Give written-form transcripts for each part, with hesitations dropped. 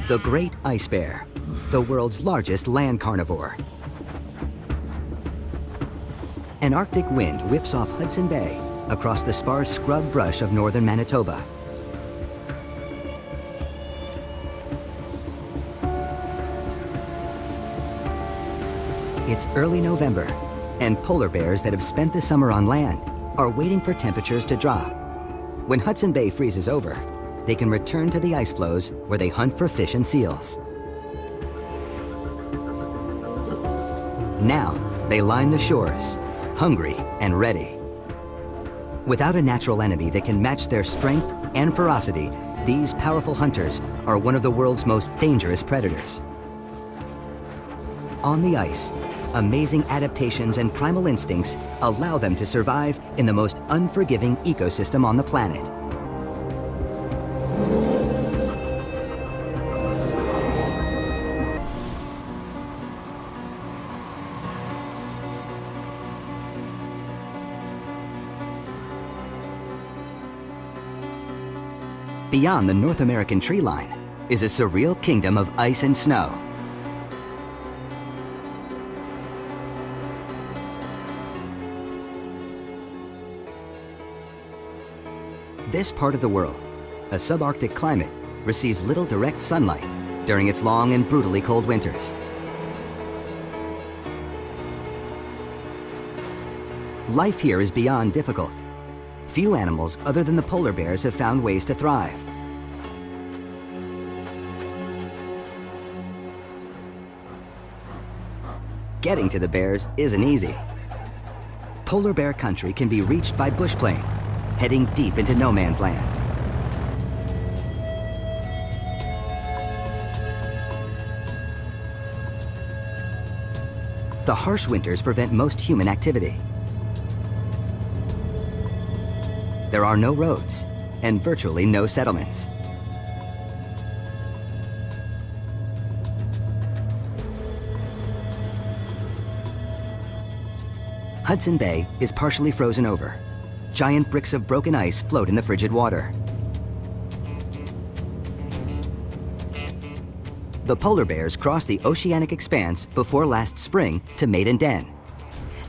The great ice bear, the world's largest land carnivore. An Arctic wind whips off Hudson Bay across the sparse scrub brush of northern Manitoba. It's early November, and polar bears that have spent the summer on land are waiting for temperatures to drop. When Hudson Bay freezes over, they can return to the ice floes where they hunt for fish and seals. Now, they line the shores, hungry and ready. Without a natural enemy that can match their strength and ferocity, these powerful hunters are one of the world's most dangerous predators. On the ice, amazing adaptations and primal instincts allow them to survive in the most unforgiving ecosystem on the planet. Beyond the North American tree line is a surreal kingdom of ice and snow. This part of the world, a subarctic climate, receives little direct sunlight during its long and brutally cold winters. Life here is beyond difficult. Few animals other than the polar bears have found ways to thrive. Getting to the bears isn't easy. Polar bear country can be reached by bush plane, heading deep into no man's land. The harsh winters prevent most human activity. There are no roads and virtually no settlements. Hudson Bay is partially frozen over. Giant bricks of broken ice float in the frigid water. The polar bears crossed the oceanic expanse before last spring to mate and den.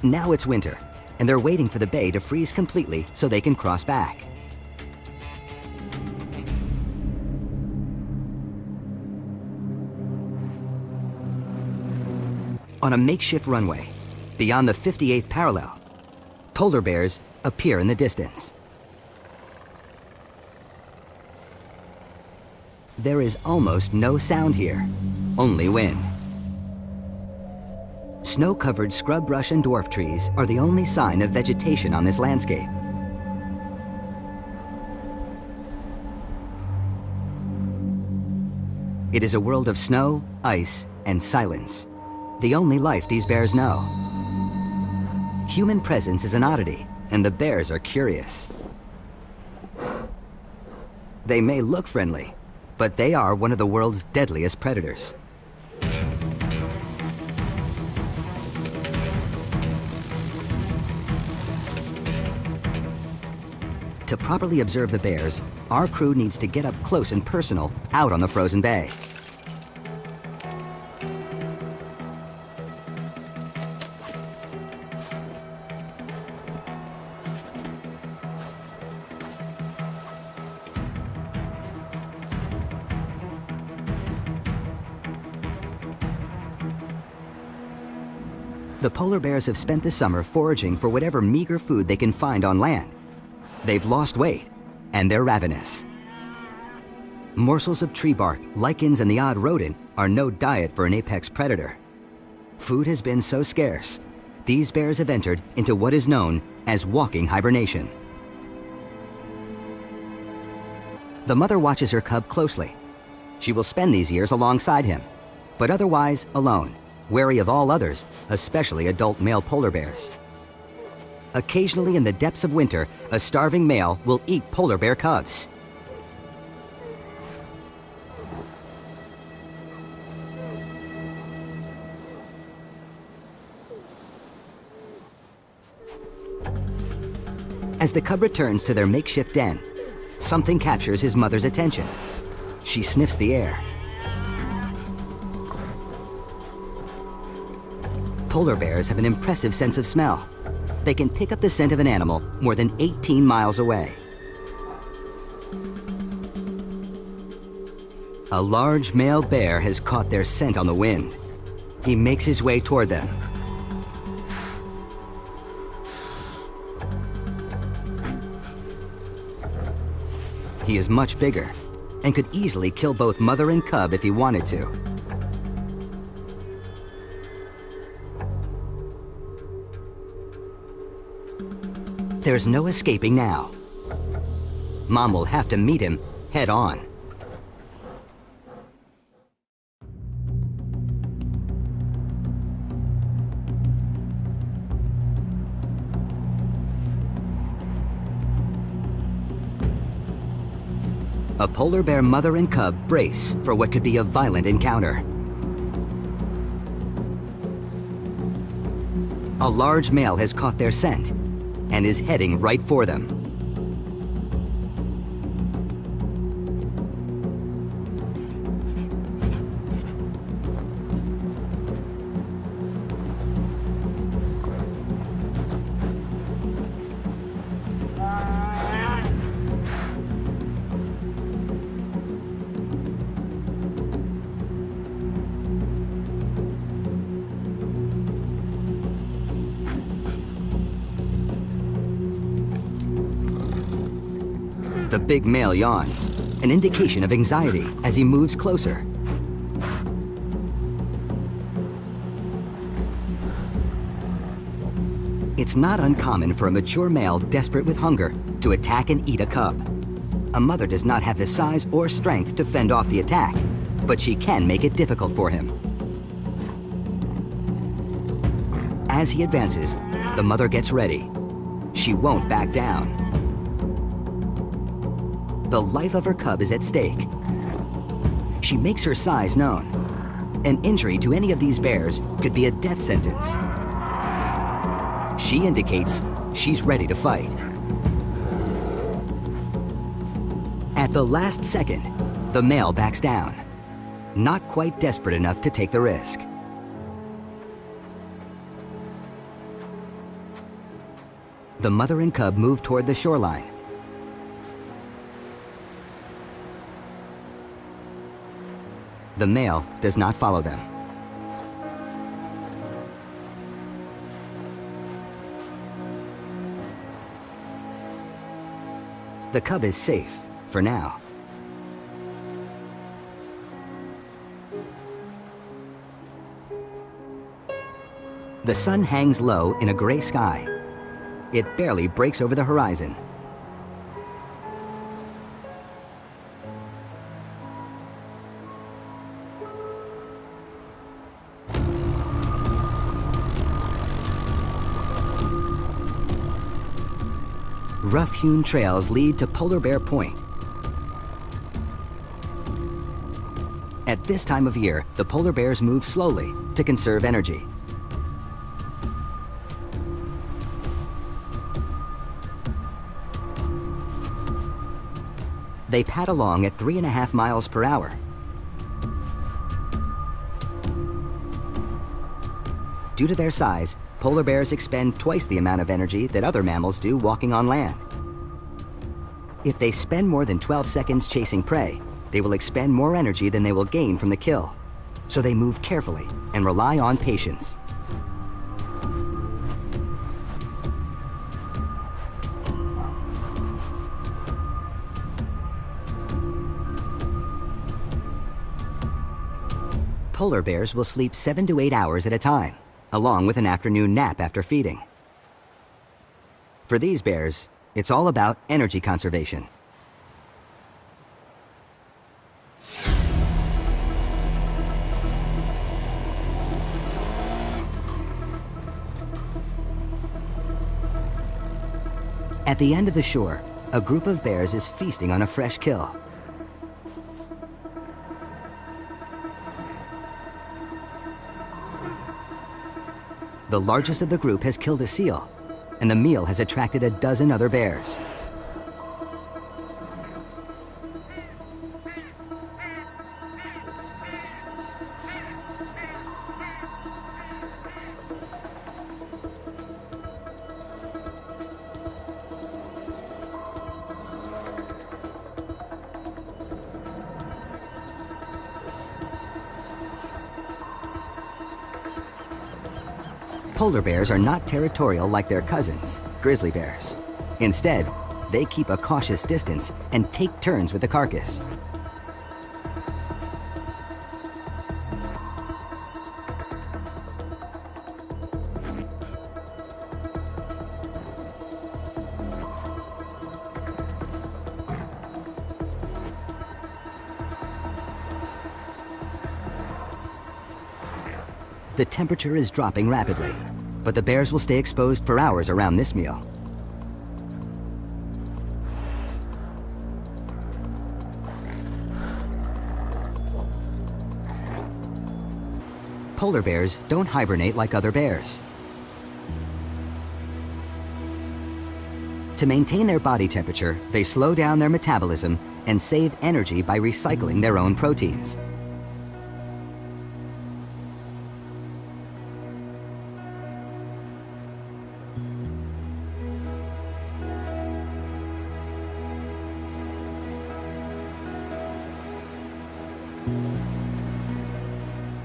Now it's winter, and they're waiting for the bay to freeze completely so they can cross back. On a makeshift runway, beyond the 58th parallel, polar bears appear in the distance. There is almost no sound here, only wind. Snow-covered scrub brush and dwarf trees are the only sign of vegetation on this landscape. It is a world of snow, ice, and silence, the only life these bears know. Human presence is an oddity, and the bears are curious. They may look friendly, but they are one of the world's deadliest predators. To properly observe the bears, our crew needs to get up close and personal out on the frozen bay. The polar bears have spent the summer foraging for whatever meager food they can find on land. They've lost weight, and they're ravenous. Morsels of tree bark, lichens, and the odd rodent are no diet for an apex predator. Food has been so scarce, these bears have entered into what is known as walking hibernation. The mother watches her cub closely. She will spend these years alongside him, but otherwise alone, wary of all others, especially adult male polar bears. Occasionally in the depths of winter, a starving male will eat polar bear cubs. As the cub returns to their makeshift den, something captures his mother's attention. She sniffs the air. Polar bears have an impressive sense of smell. They can pick up the scent of an animal more than 18 miles away. A large male bear has caught their scent on the wind. He makes his way toward them. He is much bigger and could easily kill both mother and cub if he wanted to. There's no escaping now. Mom will have to meet him head on. A polar bear mother and cub brace for what could be a violent encounter. A large male has caught their scent and is heading right for them. The big male yawns, an indication of anxiety as he moves closer. It's not uncommon for a mature male desperate with hunger to attack and eat a cub. A mother does not have the size or strength to fend off the attack, but she can make it difficult for him. As he advances, the mother gets ready. She won't back down. The life of her cub is at stake. She makes her size known. An injury to any of these bears could be a death sentence. She indicates she's ready to fight. At the last second, the male backs down, not quite desperate enough to take the risk. The mother and cub move toward the shoreline. The male does not follow them. The cub is safe for now. The sun hangs low in a gray sky. It barely breaks over the horizon. Rough-hewn trails lead to Polar Bear Point. At this time of year, the polar bears move slowly to conserve energy. They pad along at 3.5 miles per hour. Due to their size, polar bears expend twice the amount of energy that other mammals do walking on land. If they spend more than 12 seconds chasing prey, they will expend more energy than they will gain from the kill. So they move carefully and rely on patience. Polar bears will sleep 7 to 8 hours at a time, along with an afternoon nap after feeding. For these bears, it's all about energy conservation. At the end of the shore, a group of bears is feasting on a fresh kill. The largest of the group has killed a seal, and the meal has attracted a dozen other bears. Polar bears are not territorial like their cousins, grizzly bears. Instead, they keep a cautious distance and take turns with the carcass. The temperature is dropping rapidly, but the bears will stay exposed for hours around this meal. Polar bears don't hibernate like other bears. To maintain their body temperature, they slow down their metabolism and save energy by recycling their own proteins.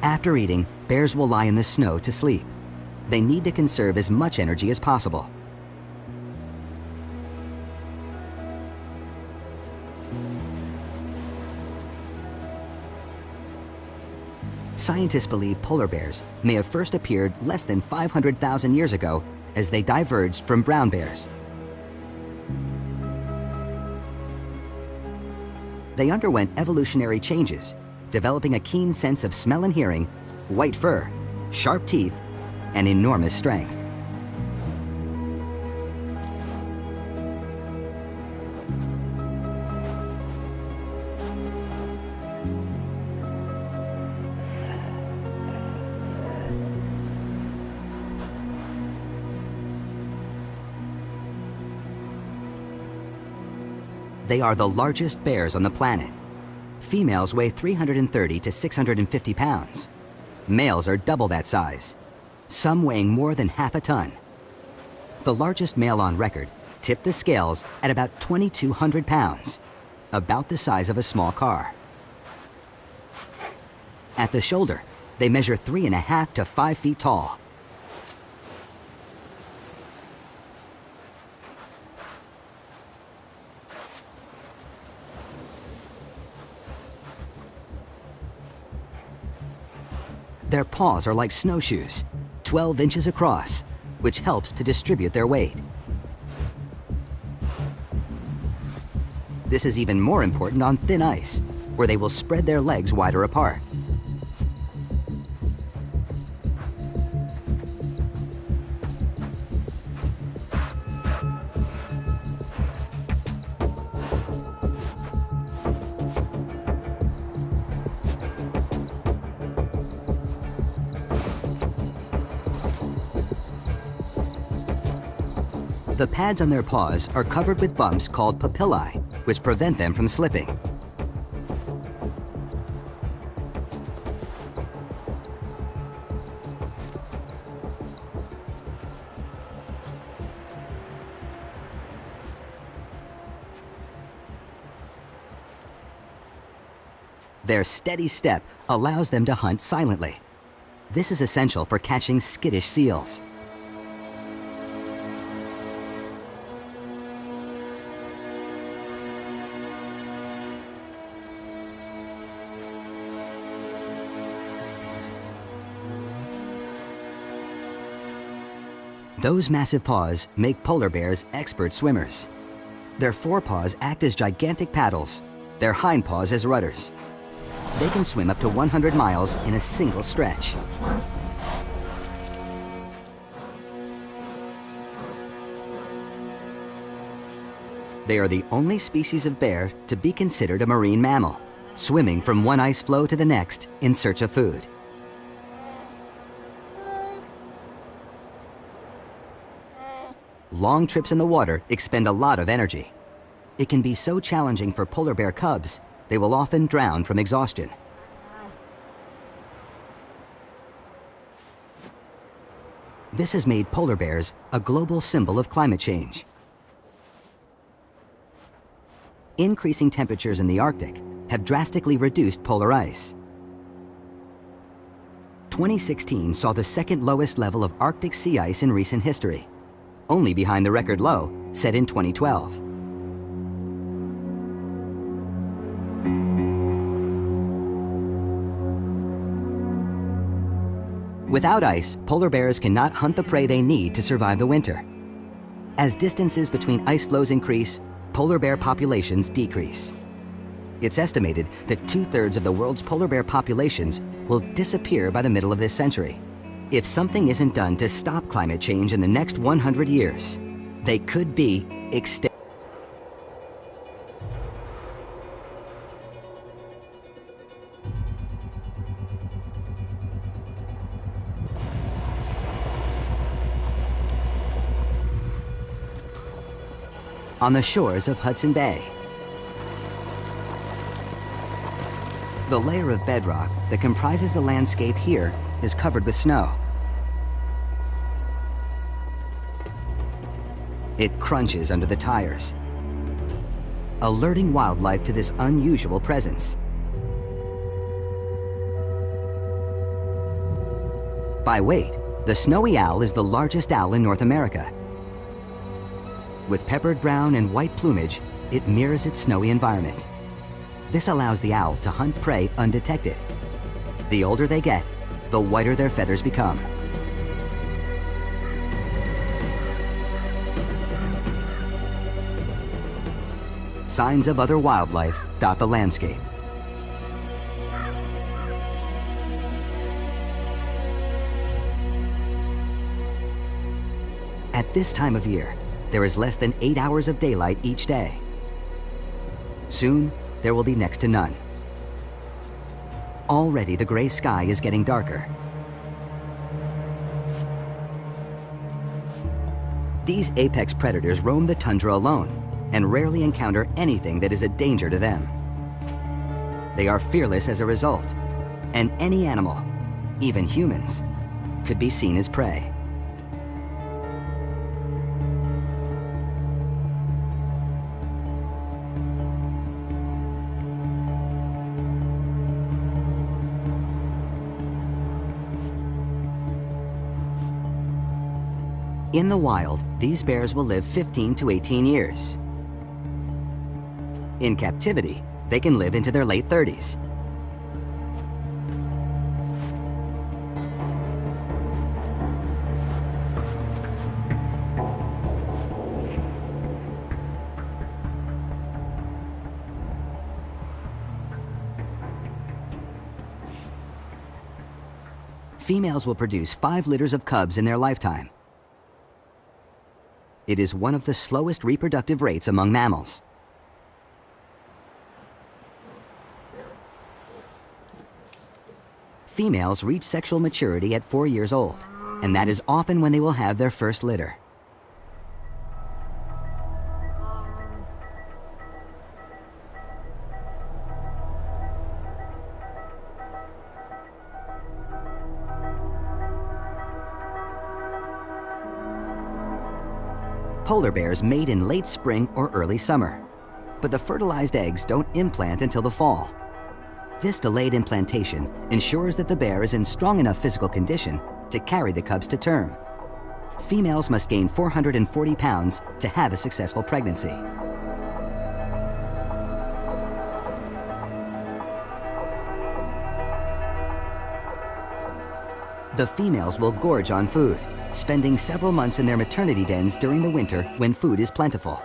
After eating, bears will lie in the snow to sleep. They need to conserve as much energy as possible. Scientists believe polar bears may have first appeared less than 500,000 years ago as they diverged from brown bears. They underwent evolutionary changes, developing a keen sense of smell and hearing, white fur, sharp teeth, and enormous strength. They are the largest bears on the planet. Females weigh 330 to 650 pounds. Males are double that size, some weighing more than half a ton. The largest male on record tipped the scales at about 2,200 pounds, about the size of a small car. At the shoulder, they measure 3.5 to 5 feet tall. Their paws are like snowshoes, 12 inches across, which helps to distribute their weight. This is even more important on thin ice, where they will spread their legs wider apart. The pads on their paws are covered with bumps called papillae, which prevent them from slipping. Their steady step allows them to hunt silently. This is essential for catching skittish seals. Those massive paws make polar bears expert swimmers. Their forepaws act as gigantic paddles, their hind paws as rudders. They can swim up to 100 miles in a single stretch. They are the only species of bear to be considered a marine mammal, swimming from one ice floe to the next in search of food. Long trips in the water expend a lot of energy. It can be so challenging for polar bear cubs, they will often drown from exhaustion. This has made polar bears a global symbol of climate change. Increasing temperatures in the Arctic have drastically reduced polar ice. 2016 saw the second lowest level of Arctic sea ice in recent history, only behind the record low set in 2012. Without ice, polar bears cannot hunt the prey they need to survive the winter. As distances between ice floes increase, polar bear populations decrease. It's estimated that 2/3 of the world's polar bear populations will disappear by the middle of this century. If something isn't done to stop climate change in the next 100 years, they could be extinct. On the shores of Hudson Bay, the layer of bedrock that comprises the landscape here is covered with snow. It crunches under the tires, alerting wildlife to this unusual presence. By weight, the snowy owl is the largest owl in North America. With peppered brown and white plumage, it mirrors its snowy environment. This allows the owl to hunt prey undetected. The older they get, the whiter their feathers become. Signs of other wildlife dot the landscape. At this time of year, there is less than 8 hours of daylight each day. Soon, there will be next to none. Already, the gray sky is getting darker. These apex predators roam the tundra alone and rarely encounter anything that is a danger to them. They are fearless as a result, and any animal, even humans, could be seen as prey. In the wild, these bears will live 15 to 18 years. In captivity, they can live into their late 30s. Females will produce 5 litters of cubs in their lifetime. It is one of the slowest reproductive rates among mammals. Females reach sexual maturity at 4 years old, and that is often when they will have their first litter. Polar bears mate in late spring or early summer, but the fertilized eggs don't implant until the fall. This delayed implantation ensures that the bear is in strong enough physical condition to carry the cubs to term. Females must gain 440 pounds to have a successful pregnancy. The females will gorge on food, spending several months in their maternity dens during the winter when food is plentiful.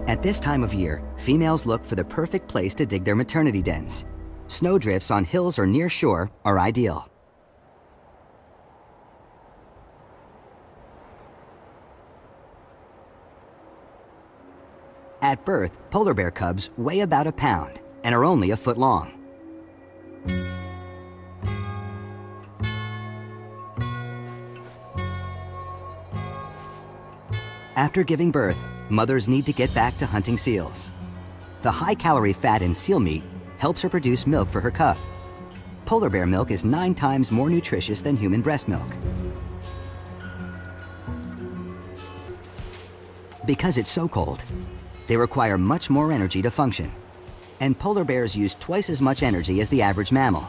At this time of year, females look for the perfect place to dig their maternity dens. Snowdrifts on hills or near shore are ideal. At birth, polar bear cubs weigh about a pound and are only a foot long. After giving birth, mothers need to get back to hunting seals. The high-calorie fat in seal meat helps her produce milk for her cub. Polar bear milk is 9 times more nutritious than human breast milk. Because it's so cold, they require much more energy to function. And polar bears use twice as much energy as the average mammal.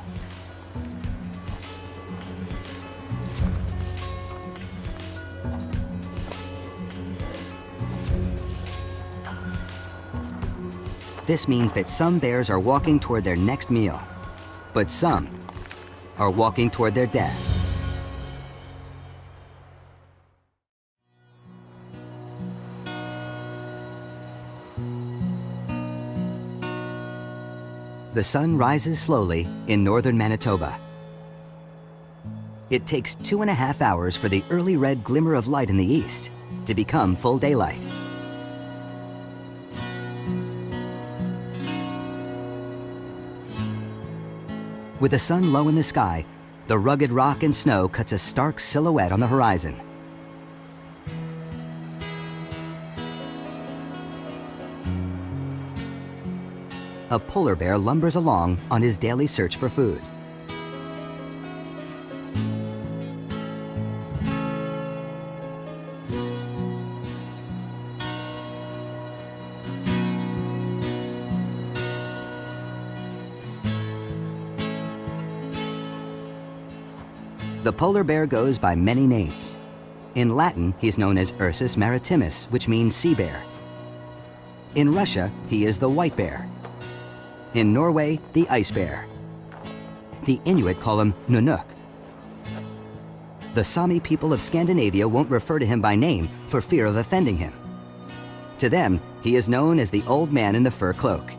This means that some bears are walking toward their next meal, but some are walking toward their death. The sun rises slowly in northern Manitoba. It takes 2.5 hours for the early red glimmer of light in the east to become full daylight. With the sun low in the sky, the rugged rock and snow cuts a stark silhouette on the horizon. A polar bear lumbers along on his daily search for food. The polar bear goes by many names. In Latin, he's known as Ursus maritimus, which means sea bear. In Russia, he is the white bear. In Norway, the ice bear. The Inuit call him Nunuk. The Sami people of Scandinavia won't refer to him by name for fear of offending him. To them, he is known as the old man in the fur cloak.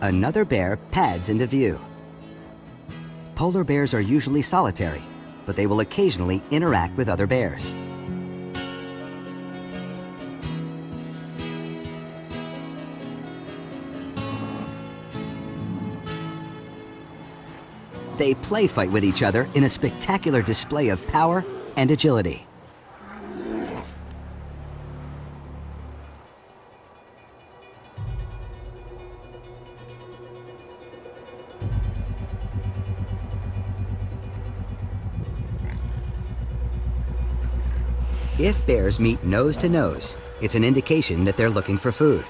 Another bear pads into view. Polar bears are usually solitary, but they will occasionally interact with other bears. They play fight with each other in a spectacular display of power and agility. If bears meet nose to nose, it's an indication that they're looking for food.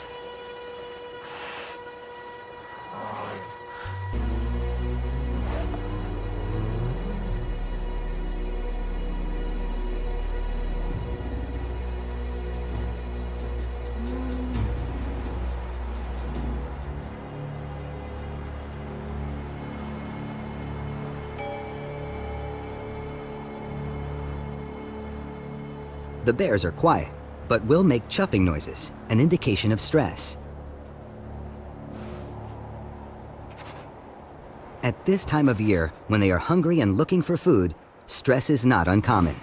The bears are quiet, but will make chuffing noises, an indication of stress. At this time of year, when they are hungry and looking for food, stress is not uncommon.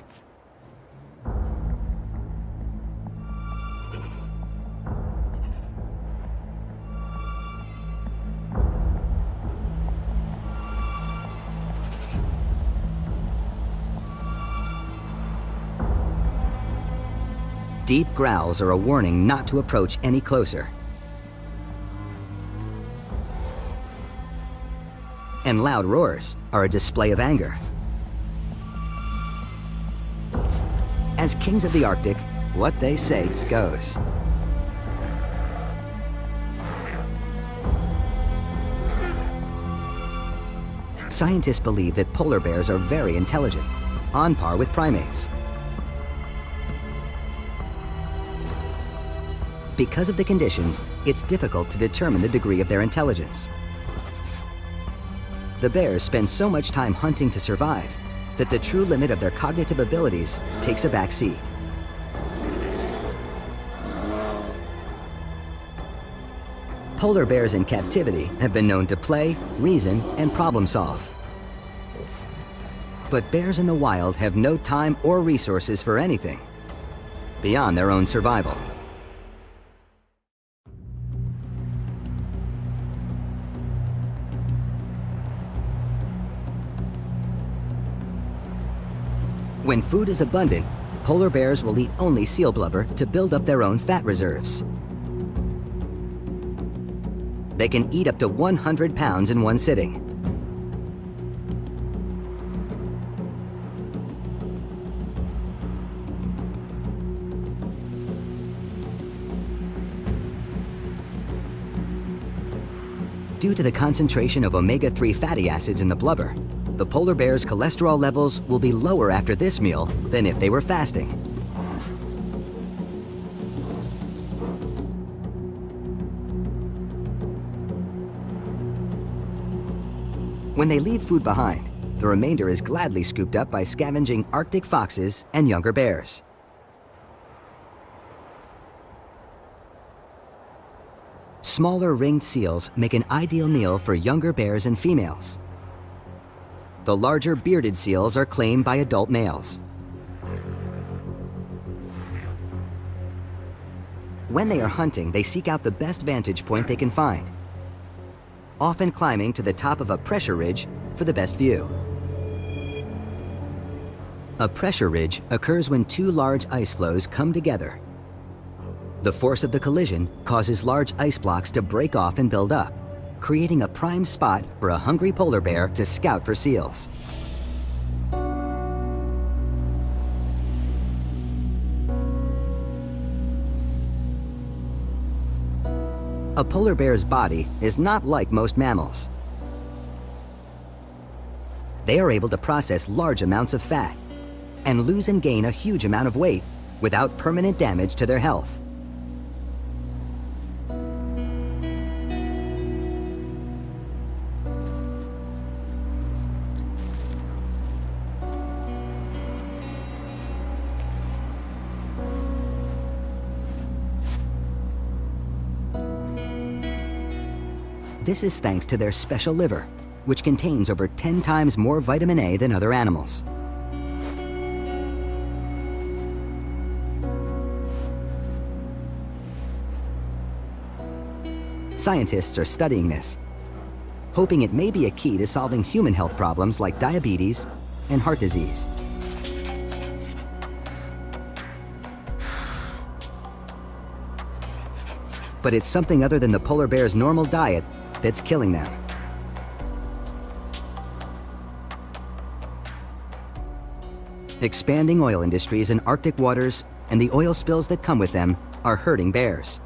Deep growls are a warning not to approach any closer. And loud roars are a display of anger. As kings of the Arctic, what they say goes. Scientists believe that polar bears are very intelligent, on par with primates. Because of the conditions, it's difficult to determine the degree of their intelligence. The bears spend so much time hunting to survive that the true limit of their cognitive abilities takes a back seat. Polar bears in captivity have been known to play, reason, and problem solve. But bears in the wild have no time or resources for anything beyond their own survival. When food is abundant, polar bears will eat only seal blubber to build up their own fat reserves. They can eat up to 100 pounds in one sitting. Due to the concentration of omega-3 fatty acids in the blubber, the polar bear's cholesterol levels will be lower after this meal than if they were fasting. When they leave food behind, the remainder is gladly scooped up by scavenging Arctic foxes and younger bears. Smaller ringed seals make an ideal meal for younger bears and females. The larger bearded seals are claimed by adult males. When they are hunting, they seek out the best vantage point they can find, often climbing to the top of a pressure ridge for the best view. A pressure ridge occurs when two large ice floes come together. The force of the collision causes large ice blocks to break off and build up, creating a prime spot for a hungry polar bear to scout for seals. A polar bear's body is not like most mammals. They are able to process large amounts of fat and lose and gain a huge amount of weight without permanent damage to their health. This is thanks to their special liver, which contains over 10 times more vitamin A than other animals. Scientists are studying this, hoping it may be a key to solving human health problems like diabetes and heart disease. But it's something other than the polar bear's normal diet that's killing them. Expanding oil industries in Arctic waters and the oil spills that come with them are hurting bears.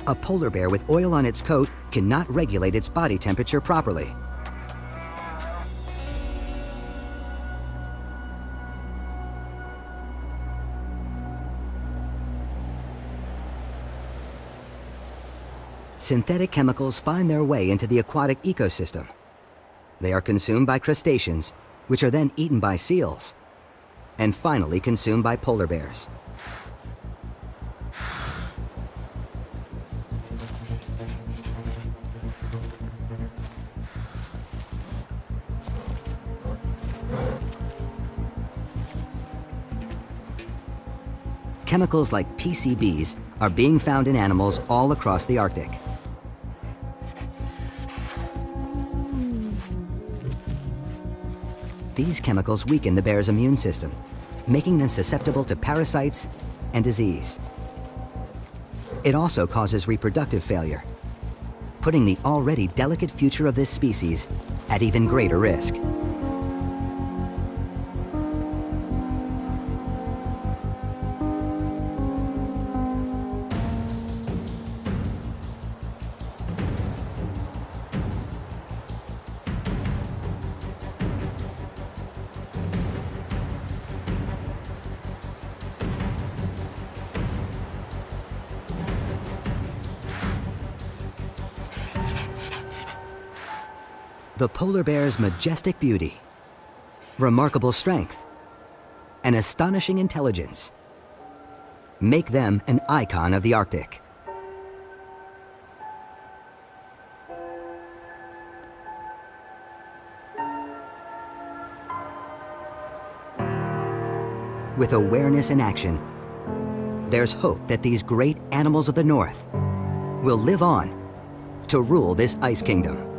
A polar bear with oil on its coat cannot regulate its body temperature properly. Synthetic chemicals find their way into the aquatic ecosystem. They are consumed by crustaceans, which are then eaten by seals, and finally consumed by polar bears. Chemicals like PCBs are being found in animals all across the Arctic. These chemicals weaken the bear's immune system, making them susceptible to parasites and disease. It also causes reproductive failure, putting the already delicate future of this species at even greater risk. The polar bear's majestic beauty, remarkable strength, and astonishing intelligence make them an icon of the Arctic. With awareness and action, there's hope that these great animals of the North will live on to rule this ice kingdom.